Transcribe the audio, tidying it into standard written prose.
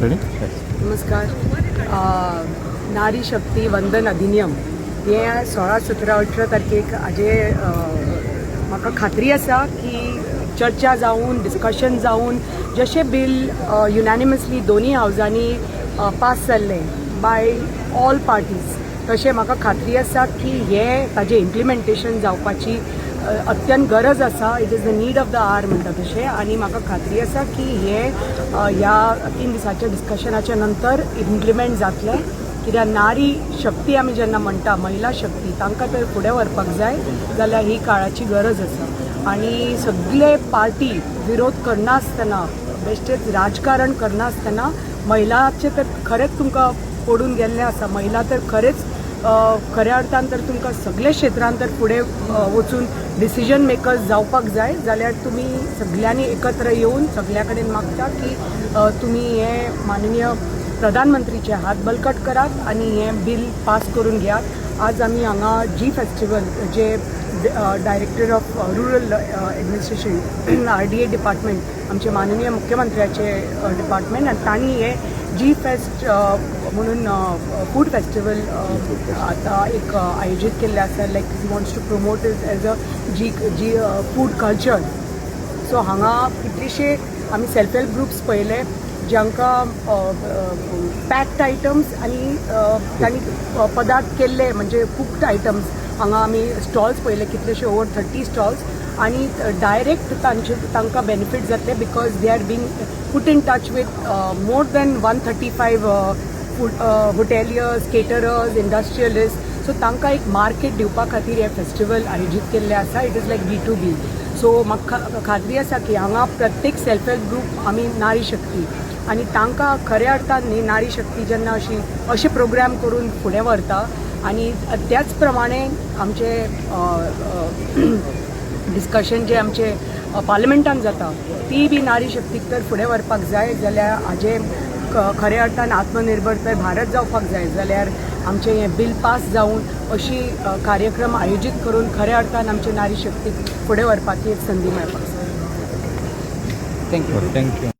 नमस्कार. नारी शक्ती वंदन अधिनियम हे 16-17-18 तारखेक हाजे म्हाका खात्री आसा की चर्चा जावन डिस्कशन जावन जशें बिल युनॅनिमसली दोन्ही हावजांनी पास जाल्लें बाय ऑल पार्टीज तशें म्हाका खात्री आसा की हे ताजें इम्प्लिमेंटेशन जावपाची अत्यंत गरज आसा. It is the need of the hour म्हणटा तशें. आनी म्हाका खात्री आसा की हे ह्या 3 दिसाच्या डिस्कशनाच्या नंतर इम्प्लिमेंट जातलें. कित्याक नारी शक्ती आमी जेन्ना म्हणटा महिला शक्ती तांकां तर फुडें व्हरपाक जाय जाल्यार ही काळाची गरज आसा. आनी सगळे पार्टी विरोध करनासतना बेश्टेच राजकारण करनासतना महिलाचे तर खरेंच तुमकां पडून गेल्लें आसा. महिला तर खरेंच खऱ्या अर्थान तर तुमकां सगळे क्षेत्रांत तर फुडें वचून डिसिजन मेकर्स जावपाक जाय जाल्यार तुमी सगळ्यांनी एकत्र येवन सगळ्या कडेन मागता की तुमी हे माननीय प्रधानमंत्रीचे हात बलकट करात आनी हे बिल पास करून घेयात. आज आमी हांगा जी फेस्टिवल जे director of rural administration RDA department आमचे माननीय मुख्यमंत्र्याचे डिपार्टमेंट आनी तांणी हे जी फेस्ट म्हणून फूड फेस्टिवल आता एक आयोजीत केल्ले आसा. Like wants to promote it as a जी फूड कल्चर. सो हांगा कितलेशे आमी सेल्फ हेल्प ग्रुप्स पळयले ज्यांकां पॅक्ड आयटम्स आनी तांणी पदार्थ केल्ले म्हणजे कुक्ड आयटम्स हांगा आमी स्टॉल्स पळयले कितलेशे ओवर 30 स्टॉल्स आनी डायरेक्ट तांकां बेनिफीट जातले because they are being put in touch with more than 135 hoteliers, caterers, industrialists. So तांकां एक मार्केट दिवपा खातीर हे फेस्टिवल आयोजीत केल्ले आसा. It is like B2B. So म्हाका खात्री आसा की हांगा प्रत्येक सेल्फ हेल्प ग्रुप आमी नारी शक्ती आनी तांकां खऱ्या अर्थान न्ही नारी शक्ती जेन्ना अशे प्रोग्राम करून फुडें व्हरता आनी त्याच प्रमाणे आमचे डिस्कशन जे आमचे पार्लमेंटान जाता ती बी नारी शक्तीक तर फुडें व्हरपाक जाय जाल्यार हाजे खऱ्या अर्थान आत्मनिर्भर भारत जावपाक जाय जाल्यार आमचें हें बिल पास जावन अशी कार्यक्रम आयोजीत करून खऱ्या अर्थान आमचे नारी शक्तीक फुडें व्हरपाची एक संदी मेळपाक जाय. थँक्यू.